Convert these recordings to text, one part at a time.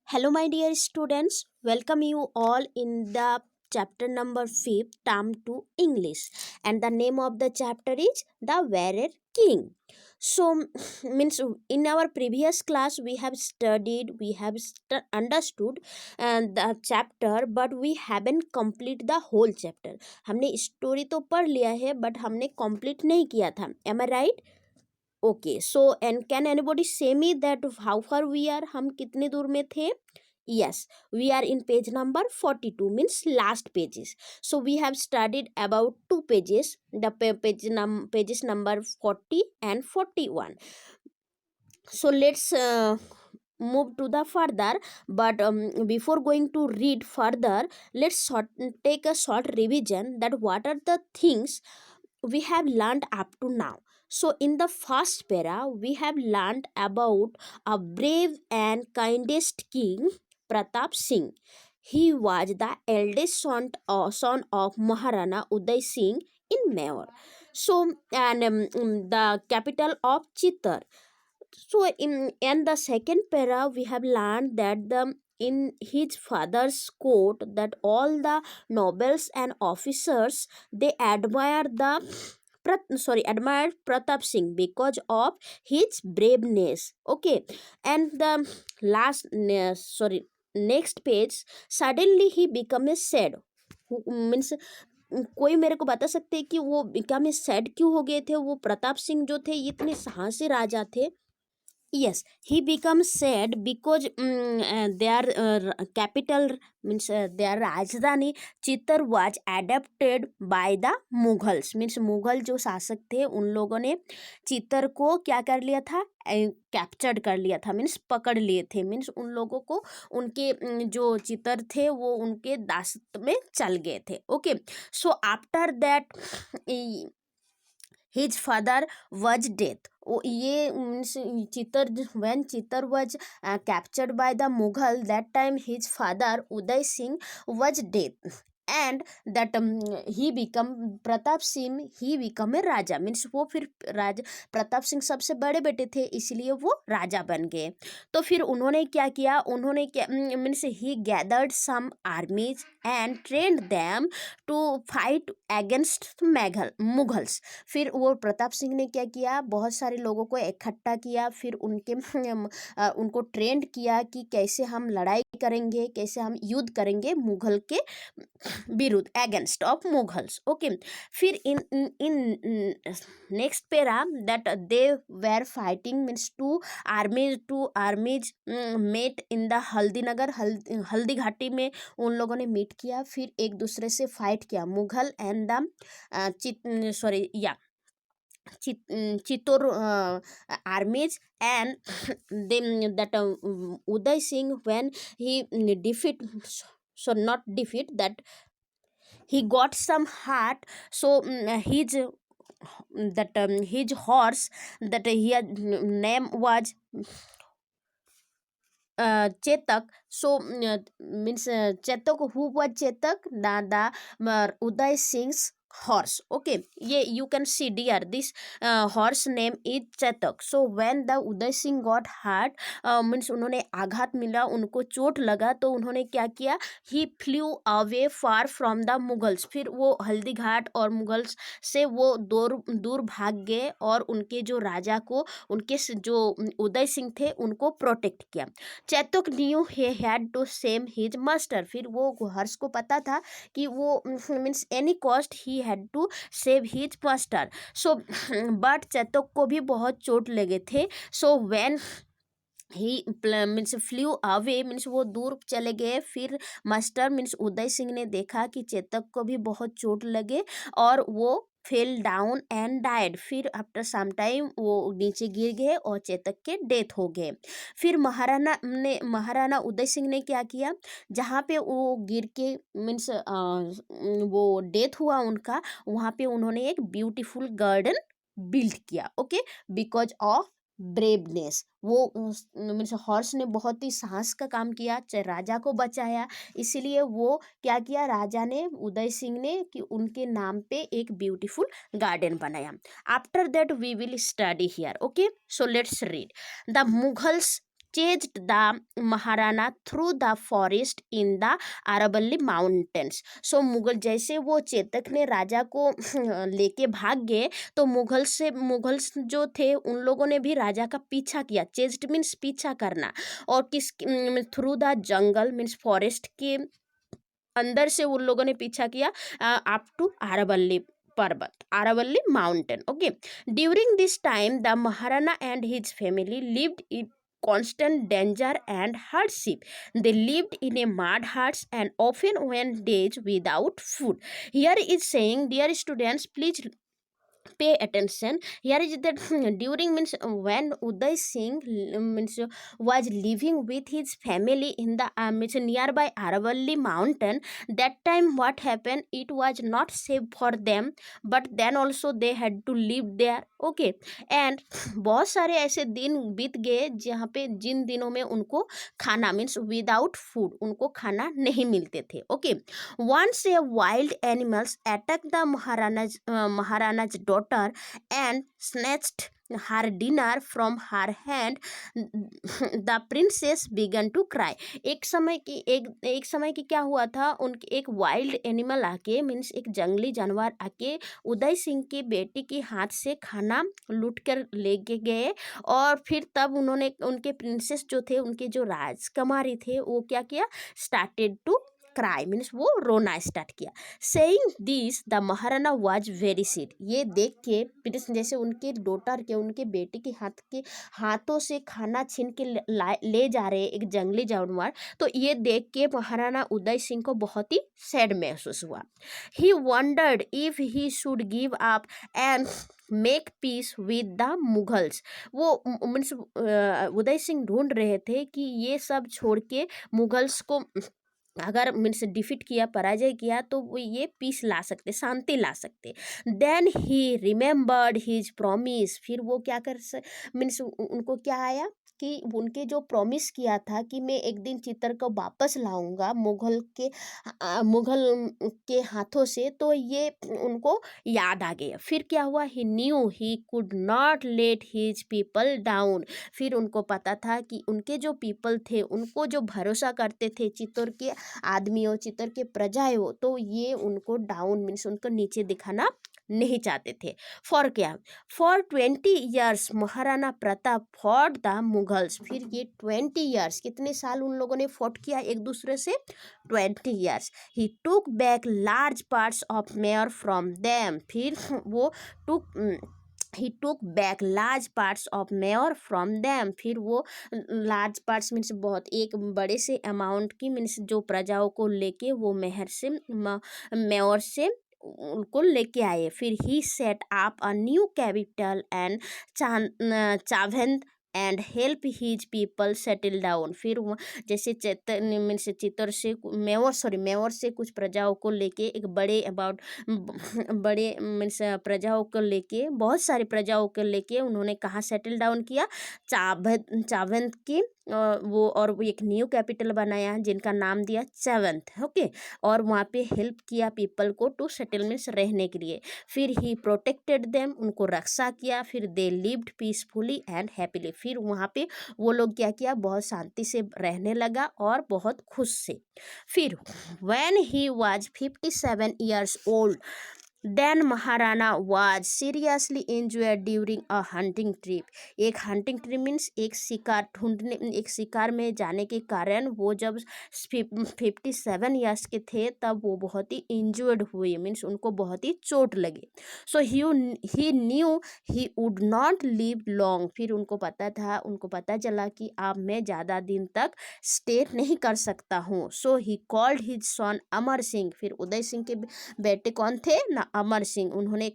Hello, my dear students. Welcome you all in the chapter number 5, Term 2 English. And the name of the chapter is The Warrior King. So, means in our previous class, we have studied, we have understood the chapter, but we haven't complete the whole chapter. हमने story तो पढ़ लिया है, but हमने complete नहीं किया था. Am I right? Okay, so and can anybody say me that how far we are? हम कितने दूर में थे? Yes, we are in page number 42, means last pages. So we have studied about two pages, the pages number 40 and 41. So let's move to the further, but before going to read further, let's take a short revision that what are the things we have learned up to now. So in the first para we have learned about a brave and kindest king, Pratap Singh. He was the eldest son of Maharana Uday Singh in Mewar. So and the capital of Chittor. So in the second para we have learned that the in his father's court that all the nobles and officers they admired Pratap Singh because of his braveness. Okay, and the next page suddenly he become a sad. Means कोई मेरे को बता सकते हैं कि वो become sad क्यों हो गए थे? वो प्रताप सिंह जो थे इतने साहसी राजा थे. Yes, he becomes sad because their capital means their Rajdhani Chittor was adopted by the Mughals. Means Mughal जो शासक थे उन लोगों ने चित्तर को क्या कर लिया था? कैप्चर्ड कर लिया था. मीन्स पकड़ लिए थे. मीन्स उन लोगों को उनके जो चित्तर थे वो उनके दासत्व में चल गए थे. Okay, so after that his father was dead. ये means चित्तर when चित्तर was captured by the Mughal, that time his father Uday Singh was dead, and that he become Pratap Singh, he become a Raja. Means वो फिर राजा प्रताप सिंह सबसे बड़े बेटे थे इसलिए वो राजा बन गए. तो फिर उन्होंने क्या किया? उन्होंने क्या means he gathered some armies and trained them to fight against Mughals. फिर वो प्रताप सिंह ने क्या किया? बहुत सारे लोगों को इकट्ठा किया, फिर उनको ट्रेंड किया कि कैसे हम लड़ाई करेंगे, कैसे हम युद्ध करेंगे मुगल के विरुद्ध, अगेंस्ट ऑफ मुगल्स. ओके, फिर in next para that they were fighting means two armies met in the Haldi Ghati में उन लोगों ने मीट किया. फिर एक दूसरे से फाइट किया Mughal and the Chittor armies, and then that Uday Singh when he not defeat that he got some hurt. So his horse that he had name was Chetak. So means Chetak, who was Chetak? The Uday Singh's horse. Okay, yeah, you can see dear this horse name is Chetak. So when the Uday Singh got hurt, means उन्होंने आघात मिला, उनको चोट लगा, तो उन्होंने क्या किया? He flew away far from the Mughals. फिर वो हल्दी घाट और मुगल्स से वो दूर भाग गए और उनके जो राजा को, उनके जो उदय सिंह थे उनको प्रोटेक्ट किया. चैतक new he had to save his master. फिर वो हर्ष को पता था कि वो means any cost he had to save his master. So but Chetak को भी बहुत चोट लगे थे. So when he means flew away means वो दूर चले गए. फिर मास्टर मीन्स उदय सिंह ने देखा कि चेतक को भी बहुत चोट लगे और वो फेल डाउन एंड डाइड. फिर आफ्टर सम टाइम वो नीचे गिर गए और चेतक के डेथ हो गए. फिर महाराणा उदय सिंह ने क्या किया? जहाँ पे वो गिर के मीन्स वो डेथ हुआ उनका, वहाँ पे उन्होंने एक ब्यूटीफुल गार्डन बिल्ड किया. Okay, because of braveness. वो मीन्स हॉर्स ने बहुत ही साहस का काम किया, राजा को बचाया. इसीलिए वो क्या किया? राजा ने, उदय सिंह ने, कि उनके नाम पे एक ब्यूटीफुल गार्डन बनाया. After that we will study here. Okay, so let's read. The Mughals chased the Maharana through the forest in the Aravalli mountains. So Mughal जैसे वो चेतक ने राजा को लेके भाग गए, तो मुगल्स जो थे उन लोगों ने भी राजा का पीछा किया. चेस्ड मीन्स पीछा करना. और किस through the jungle means forest के अंदर से उन लोगों ने पीछा किया अप टू आरावल्ली पर्वत, Aravalli mountain. Okay, during this time the Maharana and his family lived in constant danger and hardship. They lived in a mud huts and often went days without food. Here is saying, dear students, please pay attention. Here is that during means when Uday Singh means was living with his family in the means nearby Aravalli mountain, that time what happened, it was not safe for them, but then also they had to live there. Okay, and बहुत सारे ऐसे दिन बीत गए जहाँ पे जिन दिनों में उनको खाना मीन्स विदाउट फूड उनको खाना नहीं मिलते थे. Okay, once a wild animals attacked the Maharana's daughter and snatched her dinner from her hand. The princess began to cry. एक समय की क्या हुआ था, उनके एक वाइल्ड एनिमल आके मीन्स एक जंगली जानवर आके उदय सिंह की बेटी के हाथ से खाना लूट कर लेके गए. और फिर तब उन्होंने उनके प्रिंसेस जो थे, उनके जो राजकुमारी थे, वो क्या किया, स्टार्टेड टू क्राई मीन्स वो रोना स्टार्ट किया. Saying this the Maharana was very sad. ये देख के प्रिंस जैसे उनके डॉटर के उनके बेटे के हाथों से खाना छीन के ले जा रहे एक जंगली जानवर, तो ये देख के महाराणा उदय सिंह को बहुत ही सैड महसूस हुआ. He wondered if he should give up and make peace with the Mughals. वो मीन्स उदय सिंह ढूंढ रहे थे कि ये सब छोड़ के मुगल्स को अगर मीन्स डिफीट किया, पराजय किया, तो वो ये पीस ला सकते, शांति ला सकते. Then he remembered his promise. फिर वो क्या कर मीन्स उनको क्या आया कि उनके जो प्रॉमिस किया था कि मैं एक दिन चित्तर को वापस लाऊंगा मुगल के हाथों से, तो ये उनको याद आ गया. फिर क्या हुआ, he knew he could not let his people down. फिर उनको पता था कि उनके जो पीपल थे, उनको जो भरोसा करते थे, चित्तौड़ के आदमियों, चित्तौड़ के प्रजाएं हो, तो ये उनको डाउन मीन्स उनको नीचे दिखाना नहीं चाहते थे. फॉर क्या, for 20 years Maharana Pratap fought the Mughals. फिर ये 20 years, कितने साल उन लोगों ने फॉट किया एक दूसरे से, 20 years. He took back large parts of Mewar from them. फिर वो he took back large parts of Mewar from them. फिर वो लार्ज पार्ट्स मीन्स बहुत एक बड़े से अमाउंट की मीन्स जो प्रजाओं को लेके वो मेयर से उनको लेके आए. फिर he set up a new capital and Chavand and help his people settle down. फिर जैसे मीन्स चित्तौड़ से मेवर से कुछ प्रजाओं को लेके एक बड़े मीन्स प्रजाओं को लेके, बहुत सारी प्रजाओं को लेके उन्होंने कहाँ सेटल डाउन किया, चावंत की वो, और वो एक न्यू कैपिटल बनाया जिनका नाम दिया चावंत. ओके, और वहाँ पे हेल्प किया पीपल को टू सेटलमेंट्स रहने के लिए. फिर ही प्रोटेक्टेड देम, उनको रक्षा किया. फिर they lived peacefully and happily. फिर वहाँ पे वो लोग क्या किया, बहुत शांति से रहने लगा और बहुत खुश से. फिर when he was 57 years old, then Maharana was seriously injured during a hunting trip. एक हंटिंग ट्रिप मीन्स एक शिकार में जाने के कारण वो जब 57 years के थे, तब वो बहुत ही इंजुर्ड हुए मीन्स उनको बहुत ही चोट लगी. So he knew he would not live long. फिर उनको पता चला कि अब मैं ज़्यादा दिन तक स्टे नहीं कर सकता हूँ. सो he called his son Amar Singh. फिर उदय सिंह के बेटे कौन थे ना, अमर सिंह. उन्होंने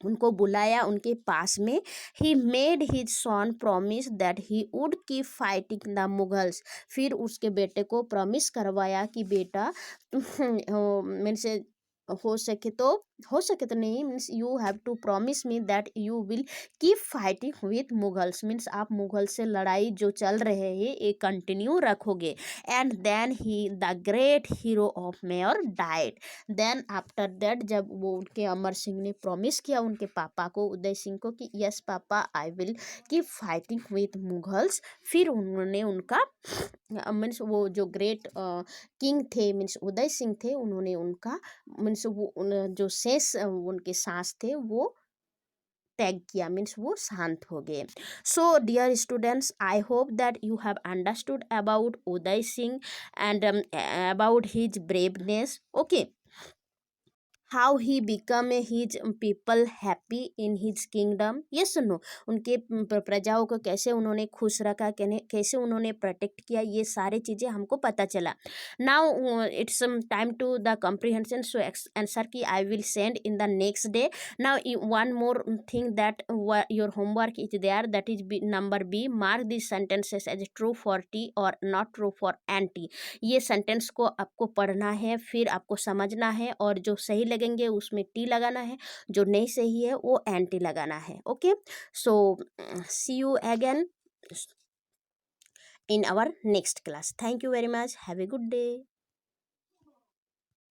उनको बुलाया उनके पास में. He made his son promise that he would keep fighting the Mughals. फिर उसके बेटे को प्रॉमिस करवाया कि बेटा मीन्स हो सके तो हो सके तो नहीं, means you have to promise me that you will keep fighting with Mughals, means आप मुगल से लड़ाई जो चल रहे हैं ये कंटिन्यू रखोगे। And then he the great hero of Mewar died. Then after that जब वो उनके अमर सिंह ने प्रॉमिस किया उनके पापा को, उदय सिंह को, कि yes papa I will keep fighting with Mughals, फिर उन्होंने उनका मीन्स वो जो ग्रेट किंग थे मीन्स उदय सिंह थे, उन्होंने उनका मीन्स वो जो शेष उनके सांस थे वो त्याग किया, मीन्स वो शांत हो गए। So dear students, I hope that you have understood about Uday Singh and about his braveness, okay, how he become a his people happy in his kingdom, yes no, उनके प्रजाओं को कैसे उन्होंने खुश रखा, कैसे उन्होंने प्रोटेक्ट किया, ये सारी चीज़ें हमको पता चला। Now it's time to the comprehension, so answer की I will send in the next day. Now one more thing that your homework is there, that is number B, mark this sentences as true for T और not true for NT. ये sentence को आपको पढ़ना है, फिर आपको समझना है, और जो सही लगेंगे उसमें टी लगाना है, जो नहीं सही है वो एंटी लगाना है, okay. So see you again in our next class. Thank you very much. Have a good day.